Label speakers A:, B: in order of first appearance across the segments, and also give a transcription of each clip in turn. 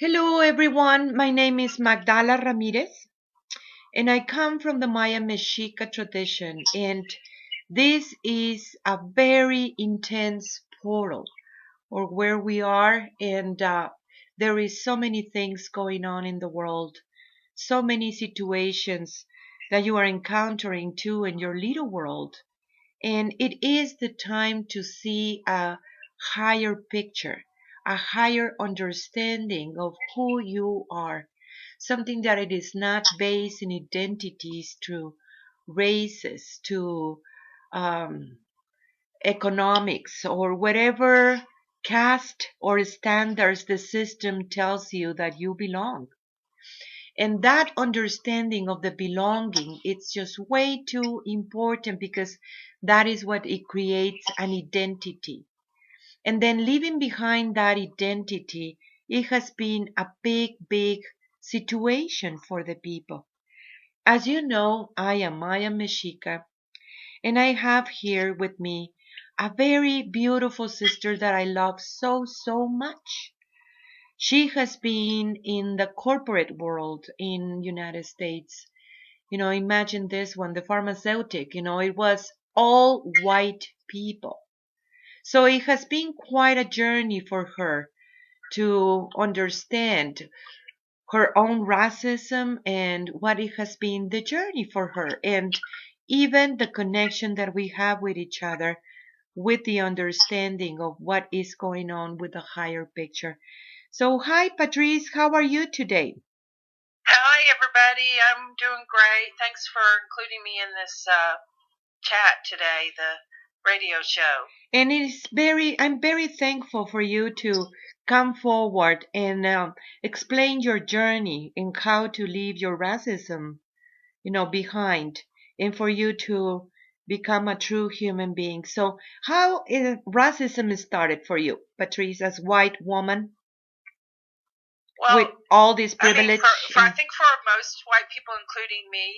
A: Hello, everyone. My name is Magdala Ramirez, and I come from the Maya Mexica tradition. And this is a very intense portal, or where we are, and there is so many things going on in the world, so many situations that you are encountering too in your little world. And it is the time to see a higher picture, a higher understanding of who you are. Something that it is not based in identities through races, to um, economics, or whatever caste or standards the system tells you that you belong. And that understanding of the belonging, it's just way too important because that is what it creates an identity. And then leaving behind that identity, it has been a big, big situation for the people. As you know, I am Maya Mexica, and I have here with me a very beautiful sister that I love so, so much. She has been in the corporate world in United States. Imagine this one, the pharmaceutic, it was all white people. So it has been quite a journey for her to understand her own racism and what it has been the journey for her, and even the connection that we have with each other, with the understanding of what is going on with the higher picture. So, hi, Patrice, how are you today?
B: Hi, everybody. I'm doing great. Thanks for including me in this chat today, the radio show.
A: And I'm very thankful for you to come forward and explain your journey and how to leave your racism, behind, and for you to become a true human being. So, how is racism started for you, Patrice, as white woman with
B: Well,
A: all this
B: I mean,
A: privilege?
B: I think for most white people, including me,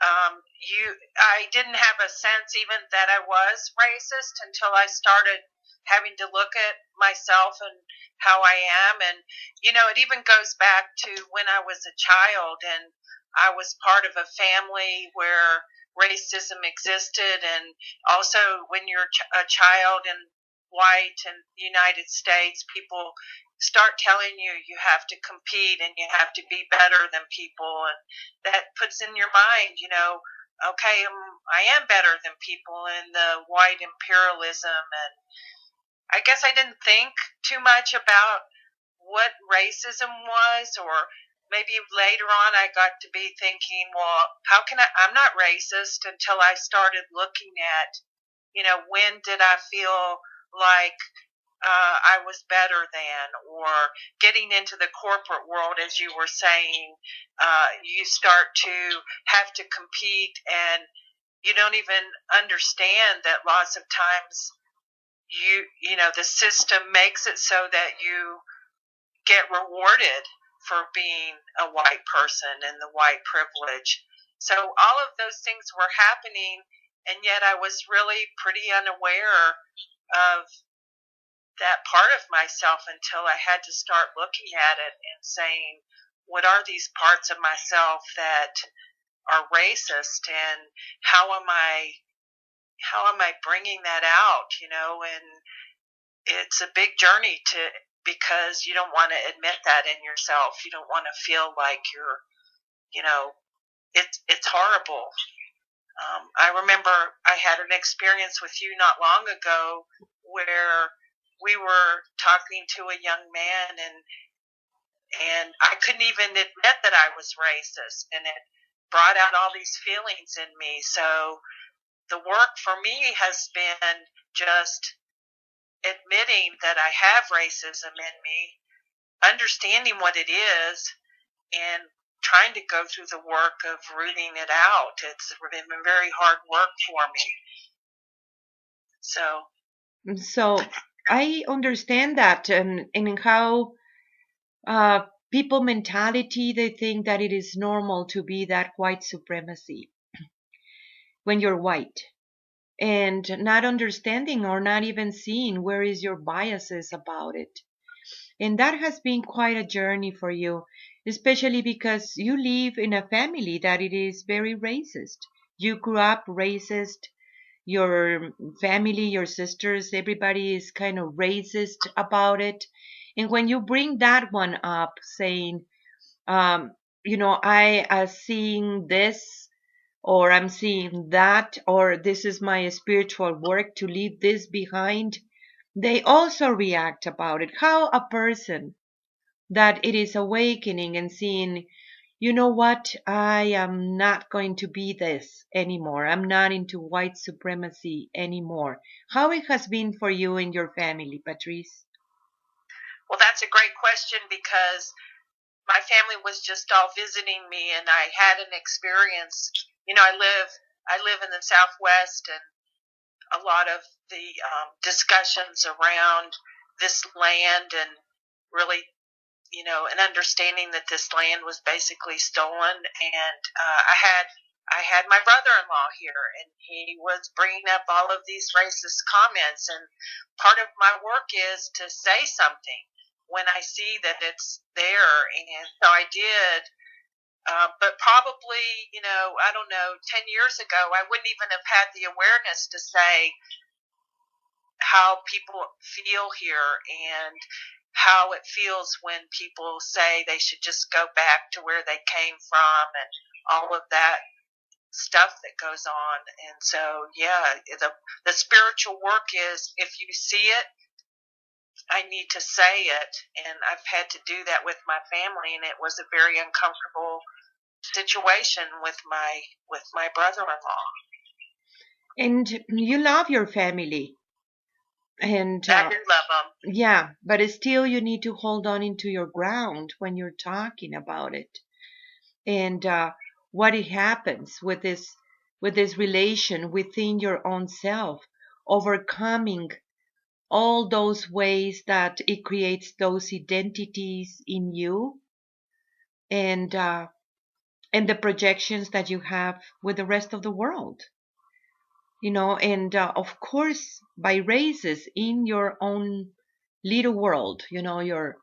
B: I didn't have a sense even that I was racist until I started having to look at myself and how I am. And, it even goes back to when I was a child and I was part of a family where racism existed. And also when you're a child and white in the United States, people start telling you you have to compete and you have to be better than people, and that puts in your mind, okay, I am better than people in the white imperialism. And I guess I didn't think too much about what racism was, or maybe later on I got to be thinking, well, how can I'm not racist until I started looking at, when did I feel like I was better than, or getting into the corporate world, as you were saying, you start to have to compete, and you don't even understand that lots of times the system makes it so that you get rewarded for being a white person and the white privilege. So all of those things were happening, and yet I was really pretty unaware of that part of myself until I had to start looking at it and saying, what are these parts of myself that are racist, and how am I bringing that out, and it's a big journey because you don't want to admit that in yourself. You don't want to feel like you're, you know, it's horrible. I remember I had an experience with you not long ago where we were talking to a young man, and I couldn't even admit that I was racist, and it brought out all these feelings in me. So the work for me has been just admitting that I have racism in me, understanding what it is, and trying to go through the work of rooting it out. It's been very hard work for me.
A: So I understand that, and how people mentality, they think that it is normal to be that white supremacy when you're white, and not understanding or not even seeing where is your biases about it. And that has been quite a journey for you, especially because you live in a family that it is very racist. You grew up racist. Your family, your sisters, everybody is kind of racist about it. And when you bring that one up, saying, I am seeing this, or I'm seeing that, or this is my spiritual work to leave this behind, they also react about it. How a person that it is awakening and seeing, you know what, I am not going to be this anymore. I'm not into white supremacy anymore. How it has been for you and your family, Patrice?
B: Well, that's a great question because my family was just all visiting me, and I had an experience. I live in the Southwest, and a lot of the discussions around this land and really, an understanding that this land was basically stolen. And I had my brother-in-law here, and he was bringing up all of these racist comments. And part of my work is to say something when I see that it's there. And so I did. But probably, I don't know, 10 years ago, I wouldn't even have had the awareness to say how people feel here and how it feels when people say they should just go back to where they came from and all of that stuff that goes on. And so, yeah, the spiritual work is, if you see it, I need to say it. And I've had to do that with my family, and it was a very uncomfortable situation with my brother-in-law.
A: And you love your family. And
B: I do love them.
A: yeah, but still you need to hold on into your ground when you're talking about it. And what it happens with this relation within your own self, overcoming all those ways that it creates those identities in you, and and the projections that you have with the rest of the world. And of course by races in your own little world, your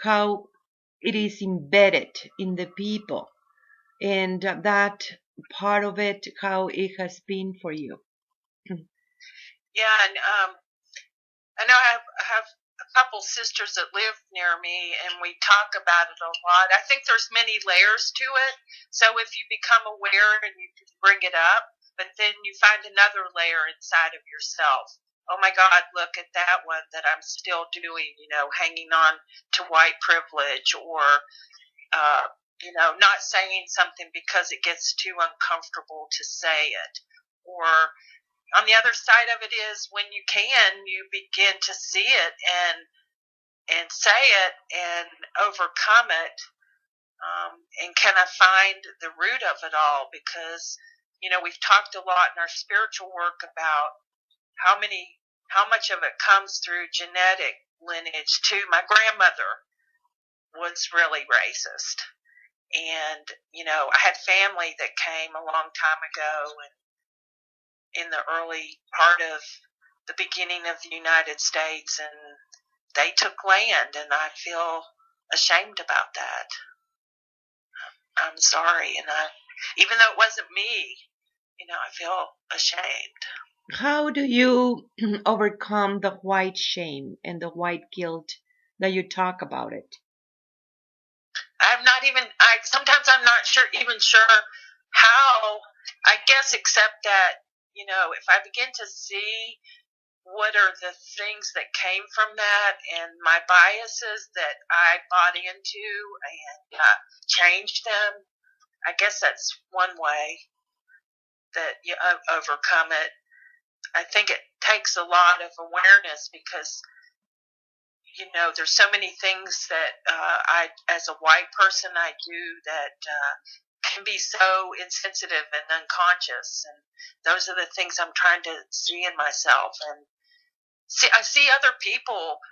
A: how it is embedded in the people, and that part of it, how it has been for you.
B: Yeah, and I know I have a couple sisters that live near me, and we talk about it a lot. I think there's many layers to it. So if you become aware and you can bring it up, but then you find another layer inside of yourself. Oh my God, look at that one that I'm still doing, hanging on to white privilege, or, not saying something because it gets too uncomfortable to say it. Or on the other side of it is when you begin to see it and say it and overcome it. And can I find the root of it all? Because we've talked a lot in our spiritual work about how much of it comes through genetic lineage too. My grandmother was really racist, and I had family that came a long time ago, and in the early part of the beginning of the United States, and they took land, and I feel ashamed about that. I'm sorry, and even though it wasn't me, I feel ashamed.
A: How do you overcome the white shame and the white guilt that you talk about it?
B: I'm not even. Sometimes I'm not even sure how. I guess except that if I begin to see what are the things that came from that and my biases that I bought into, and change them. I guess that's one way that you overcome it. I think it takes a lot of awareness because there's so many things that I, as a white person, I do that can be so insensitive and unconscious, and those are the things I'm trying to see in myself. And I see other people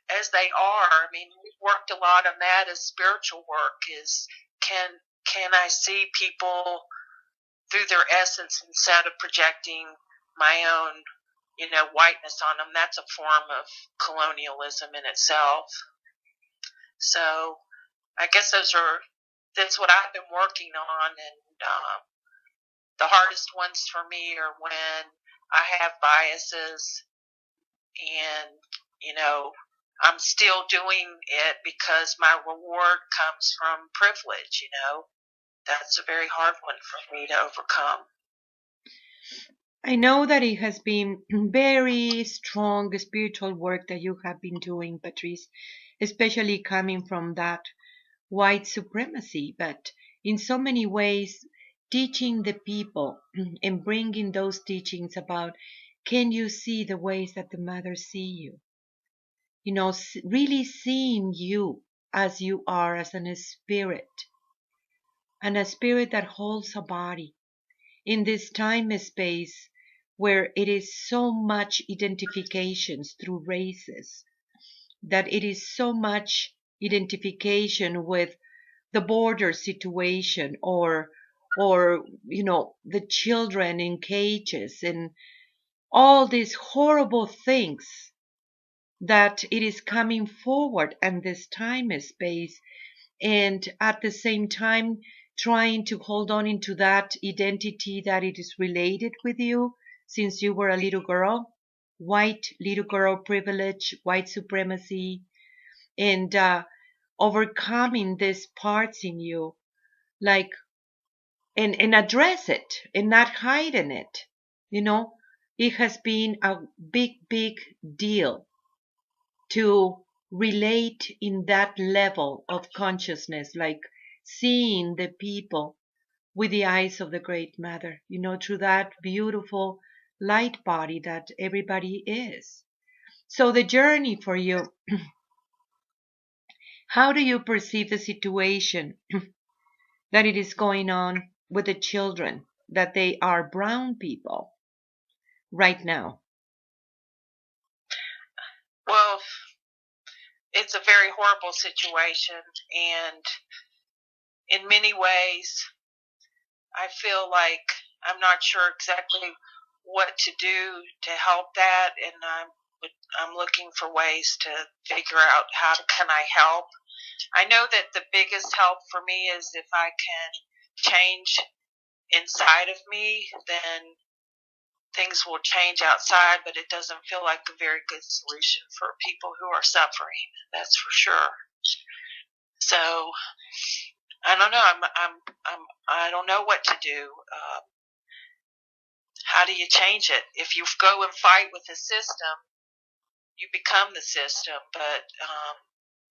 B: as they are. I mean, we've worked a lot on that as spiritual work. Is can I see people through their essence instead of projecting my own whiteness on them. That's a form of colonialism in itself. So I guess that's what I've been working on, and the hardest ones for me are when I have biases and, I'm still doing it because my reward comes from privilege. That's a very hard one for me to overcome.
A: I know that it has been very strong spiritual work that you have been doing, Patrice, especially coming from that white supremacy, but in so many ways teaching the people and bringing those teachings about, can you see the ways that the mothers see you? Really seeing you as you are, as a spirit, and a spirit that holds a body in this time and space where it is so much identifications through races, that it is so much identification with the border situation, or the children in cages and all these horrible things, that it is coming forward in this time and space, and at the same time trying to hold on into that identity that it is related with you since you were a little girl, white little girl privilege, white supremacy, and overcoming these parts in you, like, and address it and not hiding it. It has been a big deal to relate in that level of consciousness, like seeing the people with the eyes of the Great Mother, through that beautiful light body that everybody is. So the journey for you, how do you perceive the situation that it is going on with the children, that they are brown people right now?
B: Well, it's a very horrible situation, and in many ways, I feel like I'm not sure exactly what to do to help that, and I'm looking for ways to figure out can I help. I know that the biggest help for me is if I can change inside of me, then things will change outside, but it doesn't feel like a very good solution for people who are suffering. That's for sure. So I don't know. I don't know what to do. How do you change it? If you go and fight with the system, you become the system. But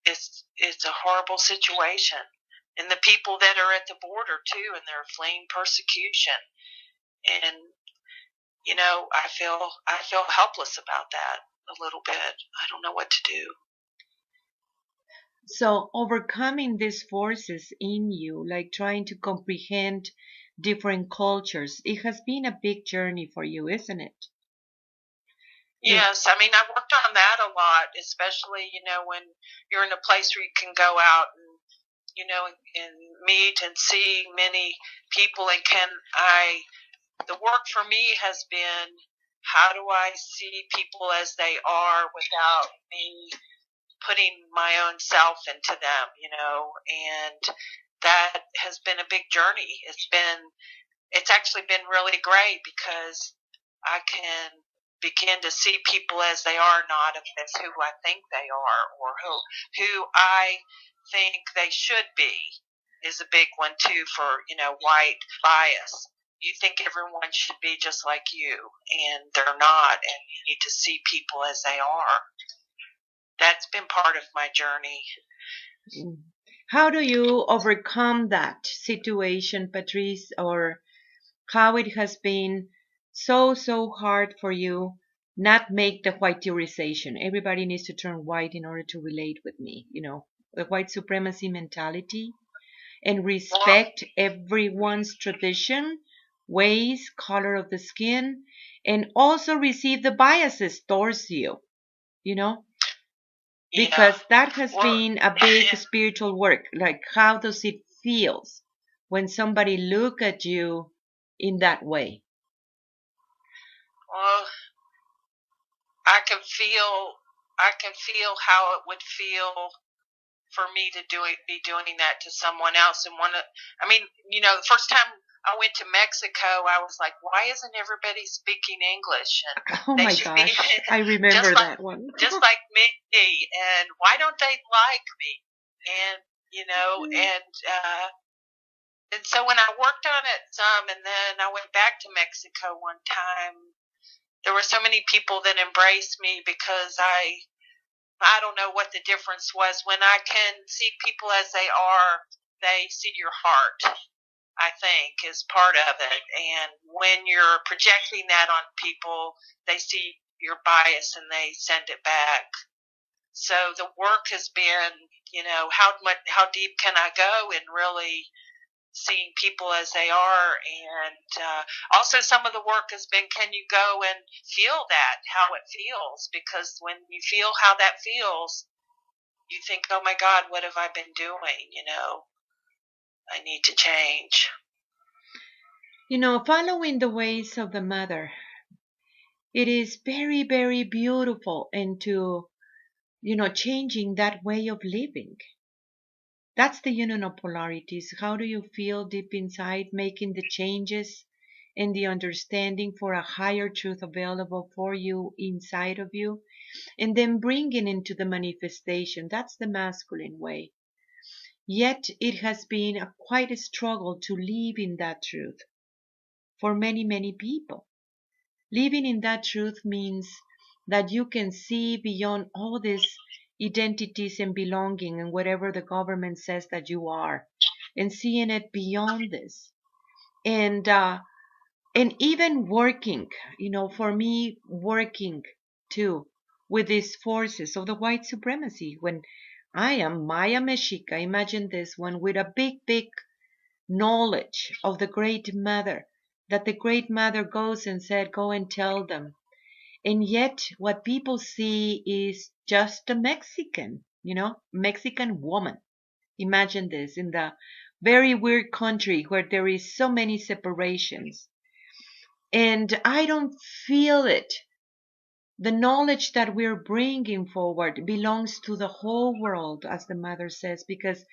B: it's a horrible situation, and the people that are at the border too, and they're fleeing persecution, and I feel helpless about that a little bit. I don't know what to do.
A: So overcoming these forces in you, like trying to comprehend different cultures, it has been a big journey for you, isn't it?
B: Yes, I mean, I worked on that a lot, especially, when you're in a place where you can go out and, and meet and see many people. And the work for me has been, how do I see people as they are without me putting my own self into them, and that has been a big journey. It's actually been really great because I can begin to see people as they are, not as who I think they are, or who I think they should be, is a big one too for, white bias. You think everyone should be just like you, and they're not, and you need to see people as they are. That's been part of my journey.
A: How do you overcome that situation, Patrice, or how it has been so hard for you not make the whiteization? Everybody needs to turn white in order to relate with me, the white supremacy mentality, and respect everyone's tradition, ways, color of the skin, and also receive the biases towards you, because that has been a big spiritual work. Like, how does it feel when somebody look at you in that way?
B: Well, I can feel how it would feel for me to be doing that to someone else. And I mean, the first time I went to Mexico, I was like, why isn't everybody speaking English? And
A: Oh
B: they
A: my
B: should be
A: gosh, I
B: just
A: remember
B: like
A: that one.
B: just like me. And why don't they like me? And and so when I worked on it some, and then I went back to Mexico one time, there were so many people that embraced me because I don't know what the difference was. When I can see people as they are, they see your heart, I think, is part of it. And when you're projecting that on people, they see your bias and they send it back. So the work has been, how deep can I go in really seeing people as they are? And also some of the work has been, can you go and feel that, how it feels? Because when you feel how that feels, you think, oh my God, what have I been doing? I need to change.
A: Following the ways of the mother, it is very, very beautiful into, changing that way of living. That's the union of polarities. How do you feel deep inside making the changes and the understanding for a higher truth available for you inside of you? And then bringing into the manifestation. That's the masculine way. Yet it has been quite a struggle to live in that truth for many, many people. Living in that truth means that you can see beyond all these identities and belonging and whatever the government says that you are, and seeing it beyond this. And even working, for me, working too with these forces of the white supremacy. When I am Maya Mexica, imagine this one with a big, big knowledge of the Great Mother, that the Great Mother goes and said, go and tell them. And yet what people see is just a Mexican, Mexican woman. Imagine this in the very weird country where there is so many separations. And I don't feel it. The knowledge that we're bringing forward belongs to the whole world, as the mother says, because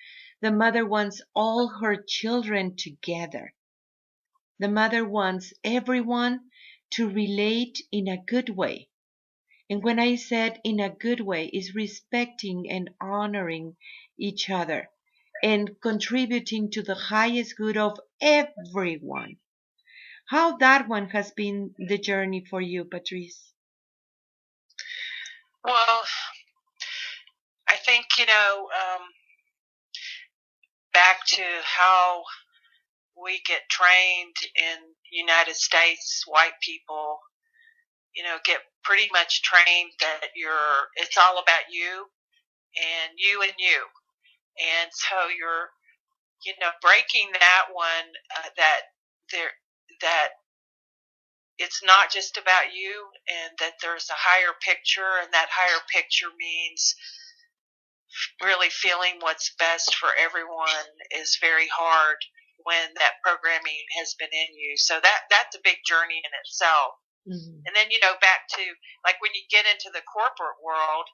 A: the mother wants all her children together. The mother wants everyone to relate in a good way. And when I said in a good way, is respecting and honoring each other and contributing to the highest good of everyone. How that one has been the journey for you, Patrice?
B: Well, I think, back to how we get trained in United States, white people, get pretty much trained that it's all about you and you and you. And so you're, breaking that one, there, that it's not just about you and that there's a higher picture, and that higher picture means really feeling what's best for everyone is very hard when that programming has been in you. So that's a big journey in itself.
A: Mm-hmm.
B: And then, back to like when you get into the corporate world,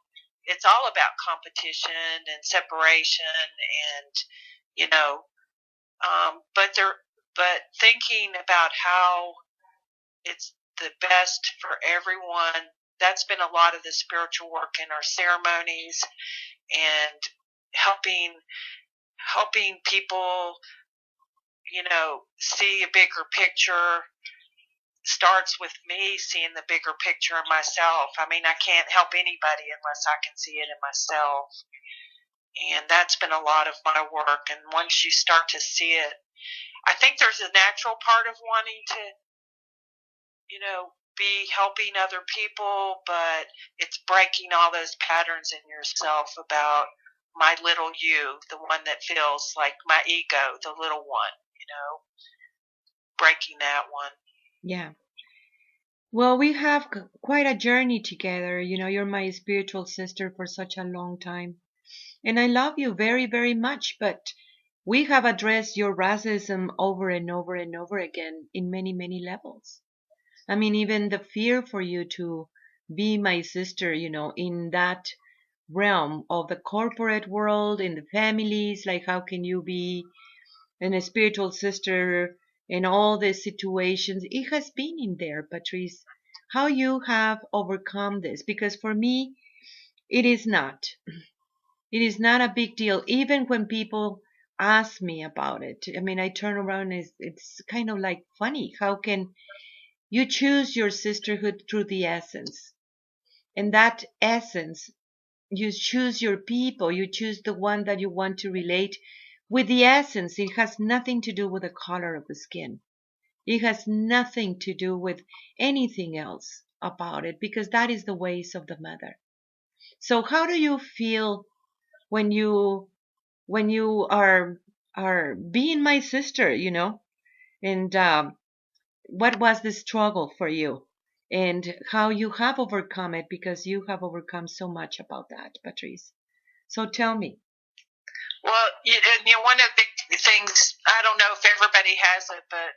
B: it's all about competition and separation and, but thinking about how it's the best for everyone. That's been a lot of the spiritual work in our ceremonies, and helping people, see a bigger picture starts with me seeing the bigger picture of myself. I mean, I can't help anybody unless I can see it in myself. And that's been a lot of my work. And once you start to see it, I think there's a natural part of wanting to, be helping other people, but it's breaking all those patterns in yourself about my little you, the one that feels like my ego, the little one, breaking that one.
A: Yeah. Well, we have quite a journey together. You're my spiritual sister for such a long time. And I love you very, very much. But we have addressed your racism over and over and over again in many, many levels. I mean, even the fear for you to be my sister, in that realm of the corporate world, in the families, like how can you be a spiritual sister in all these situations? It has been in there, Patrice. How you have overcome this? Because for me, it is not. It is not a big deal. Even when people ask me about it, I mean, I turn around and it's kind of like funny. How can you choose your sisterhood through the essence? And that essence, you choose your people, you choose the one that you want to relate with the essence. It has nothing to do with the color of the skin. It has nothing to do with anything else about it, because that is the ways of the mother. So how do you feel when you are being my sister, and what was the struggle for you and how you have overcome it, because you have overcome so much about that, Patrice. So tell me.
B: Well, one of the things, I don't know if everybody has it, but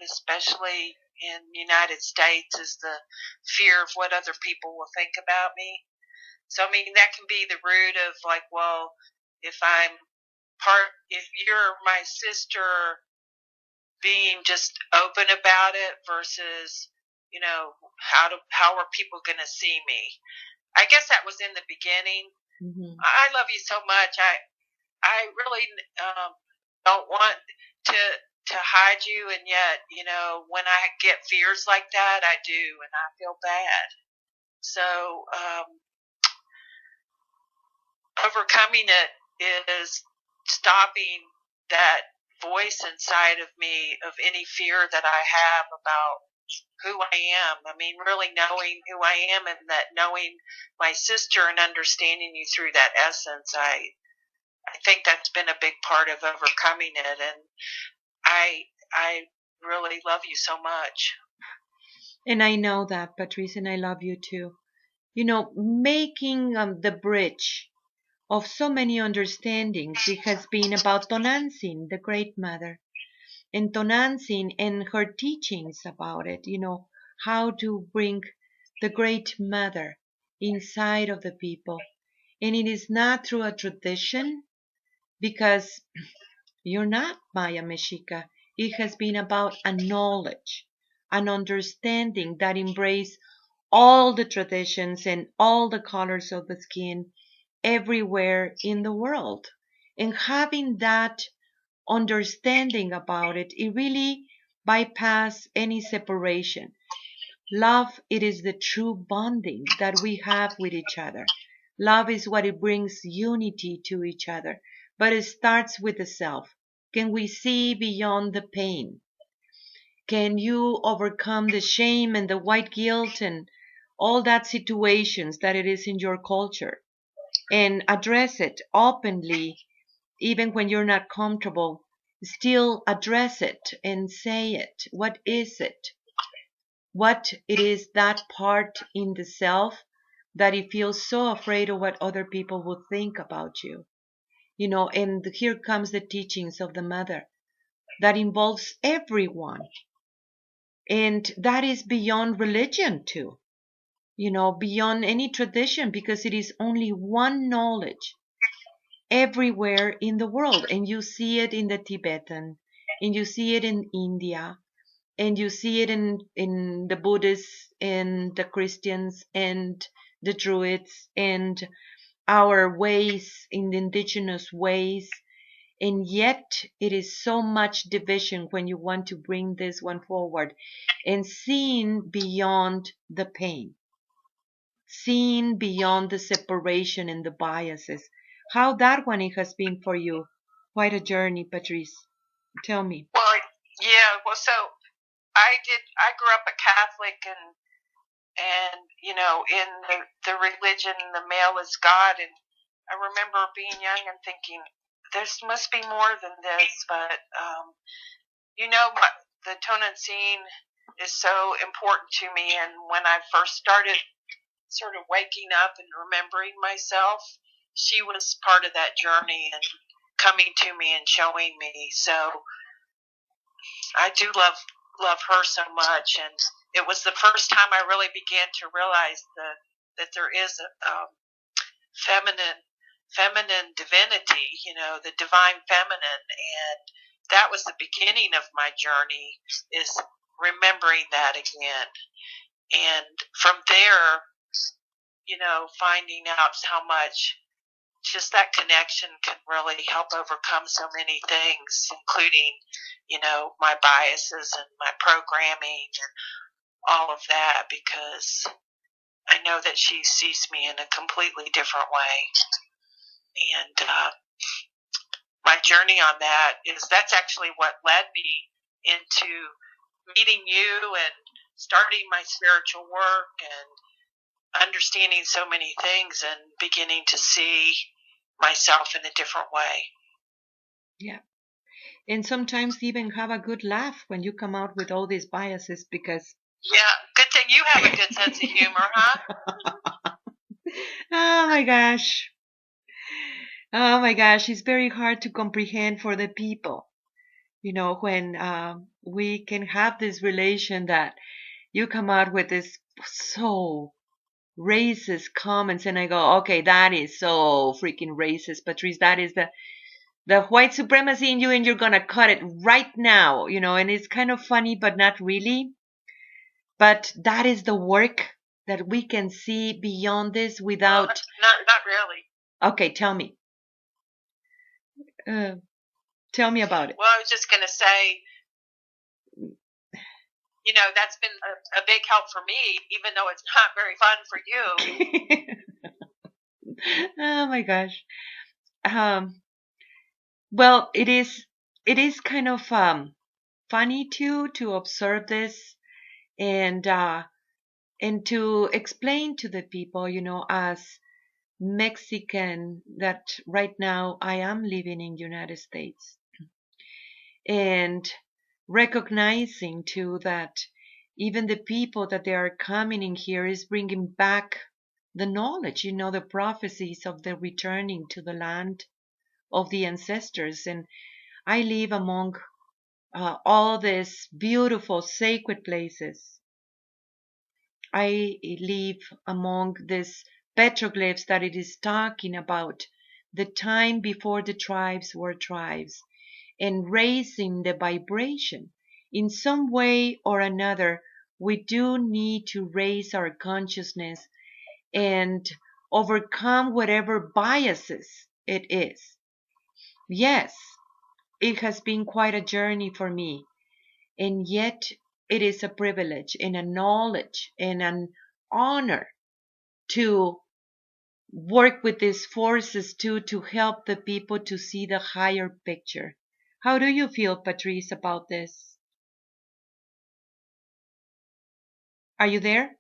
B: especially in the United States, is the fear of what other people will think about me. So, I mean, that can be the root of like, well, if if you're my sister, being just open about it versus, how are people going to see me? I guess that was in the beginning.
A: Mm-hmm.
B: I love you so much. I really don't want to hide you, and yet, when I get fears like that, I do, and I feel bad. So, overcoming it is stopping that voice inside of me of any fear that I have about who I am. I mean, really knowing who I am, and that knowing my sister and understanding you through that essence, I think that's been a big part of overcoming it, and I really love you so much.
A: And I know that, Patrice, and I love you too. Making the bridge of so many understandings, it has been about Tonantzin, the great mother, and Tonantzin and her teachings about it, how to bring the great mother inside of the people. And it is not through a tradition, because you're not Maya Mexica. It has been about a knowledge, an understanding that embrace all the traditions and all the colors of the skin everywhere in the world. And having that understanding about it, it really bypass any separation. Love, it is the true bonding that we have with each other. Love is what it brings unity to each other, but it starts with the self. Can we see beyond the pain? Can you overcome the shame and the white guilt and all that situations that it is in your culture, and address it openly, even when you're not comfortable? Still address it and say it. What is it? What it is, that part in the self that it feels so afraid of what other people will think about you. And here comes the teachings of the mother that involves everyone. And that is beyond religion too, beyond any tradition, because it is only one knowledge everywhere in the world. And you see it in the Tibetan, and you see it in India, and you see it in the Buddhists and the Christians and the Druids and our ways, in the indigenous ways. And yet it is so much division when you want to bring this one forward, and seeing beyond the pain, seeing beyond the separation and the biases. How that one, it has been for you? Quite a journey, Patrice. Tell me.
B: Well, yeah. Well, so I grew up a Catholic, and in the religion, the male is God, and I remember being young and thinking, this must be more than this, but the Tonantzin is so important to me, and when I first started sort of waking up and remembering myself, she was part of that journey and coming to me and showing me. So I do love her so much, and it was the first time I really began to realize that there is a feminine divinity, the divine feminine, and that was the beginning of my journey, is remembering that again. And from there, finding out how much just that connection can really help overcome so many things, including, my biases and my programming and all of that, because I know that she sees me in a completely different way. And my journey on that's actually what led me into meeting you and starting my spiritual work and understanding so many things and beginning to see myself in a different way.
A: Yeah. And sometimes even have a good laugh when you come out with all these biases, because
B: yeah, good thing you have a good sense of humor, huh?
A: Oh my gosh. Oh my gosh, it's very hard to comprehend for the people. When we can have this relation that you come out with this so racist comments, and I go, okay, that is so freaking racist, Patrice. That is the white supremacy in you, and you're gonna cut it right now, and it's kind of funny, but not really. But that is the work that we can see beyond this without.
B: Not really.
A: Okay, tell me. Tell me about it.
B: Well, I was just going to say, that's been a big help for me, even though it's not very fun for
A: you. Oh my gosh. Well, it is kind of funny too to observe this and to explain to the people, as Mexican, that right now I am living in United States, and recognizing too that even the people that they are coming in here is bringing back the knowledge, the prophecies of the returning to the land of the ancestors. And I live among all these beautiful sacred places. I live among these petroglyphs that it is talking about the time before the tribes were tribes, and raising the vibration. In some way or another, we do need to raise our consciousness and overcome whatever biases it is. Yes, it has been quite a journey for me, and yet it is a privilege and a knowledge and an honor to work with these forces to help the people to see the higher picture. How do you feel, Patrice, about this? Are you there?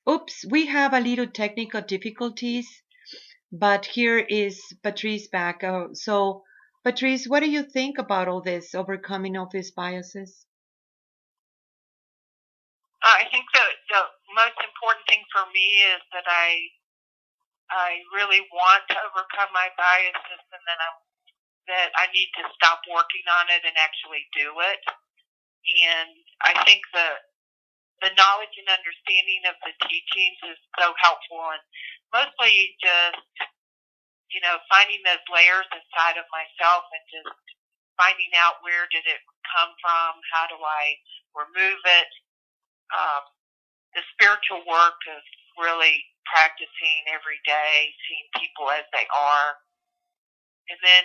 A: Oops, we have a little technical difficulties, but here is Patrice back. So, Patrice, what do you think about all this overcoming of these biases?
B: I think the most important thing for me is that I really want to overcome my biases, and then that I need to stop working on it and actually do it. And I think the knowledge and understanding of the teachings is so helpful, and mostly just finding those layers inside of myself and just finding out where did it come from, how do I remove it. The spiritual work is really practicing every day, seeing people as they are, and then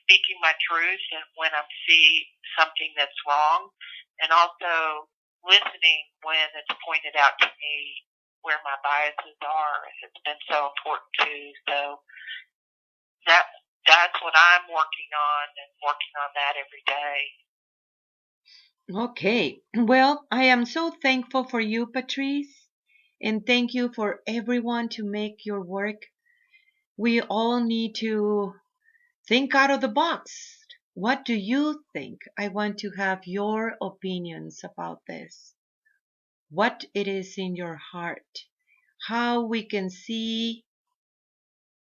B: speaking my truth and when I see something that's wrong, and also listening when it's pointed out to me where my biases are. It's been so important too. So that's what I'm working on, and working on that every day.
A: Okay. Well, I am so thankful for you, Patrice, and thank you for everyone to make your work. We all need to think out of the box. What do you think? I want to have your opinions about this. What it is in your heart. How we can see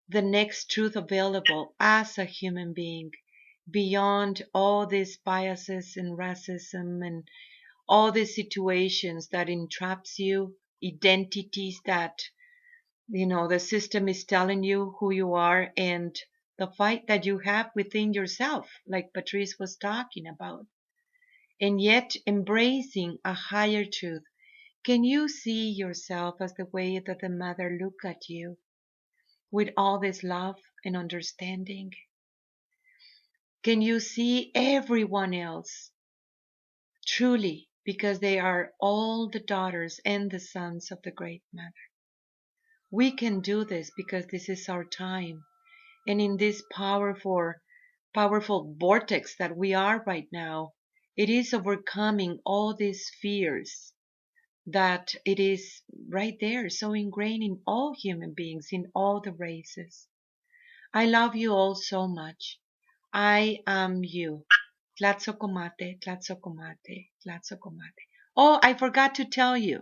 A: the next truth available as a human being. beyond all these biases and racism and all these situations that entraps you, identities that, the system is telling you who you are, and the fight that you have within yourself, like Patrice was talking about, and yet embracing a higher truth. Can you see yourself as the way that the mother looked at you, with all this love and understanding? Can you see everyone else truly, because they are all the daughters and the sons of the great mother? We can do this because this is our time. And in this powerful vortex that we are right now, it is overcoming all these fears that it is right there, so ingrained in all human beings, in all the races. I love you all so much. I am you. Tlatzocomate, tlatzocomate, tlatzocomate. Oh, I forgot to tell you.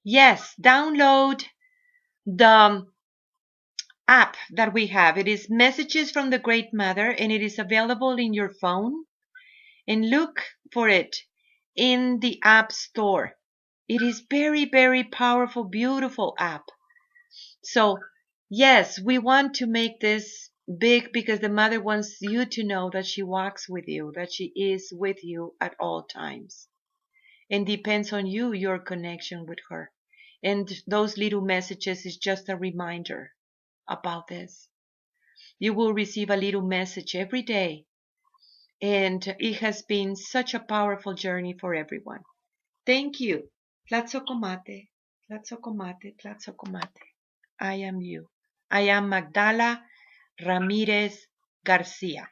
A: Yes, download the app that we have. It is Messages from the Great Mother, and it is available in your phone. And look for it in the App Store. It is very, very powerful, beautiful app. So, yes, we want to make this big because the mother wants you to know that she walks with you, that she is with you at all times. And depends on you, your connection with her. And those little messages is just a reminder about this. You will receive a little message every day. And it has been such a powerful journey for everyone. Thank you. Tlatzocomate, tlatzocomate, tlatzocomate. I am you. I am Magdala Ramirez Garcia.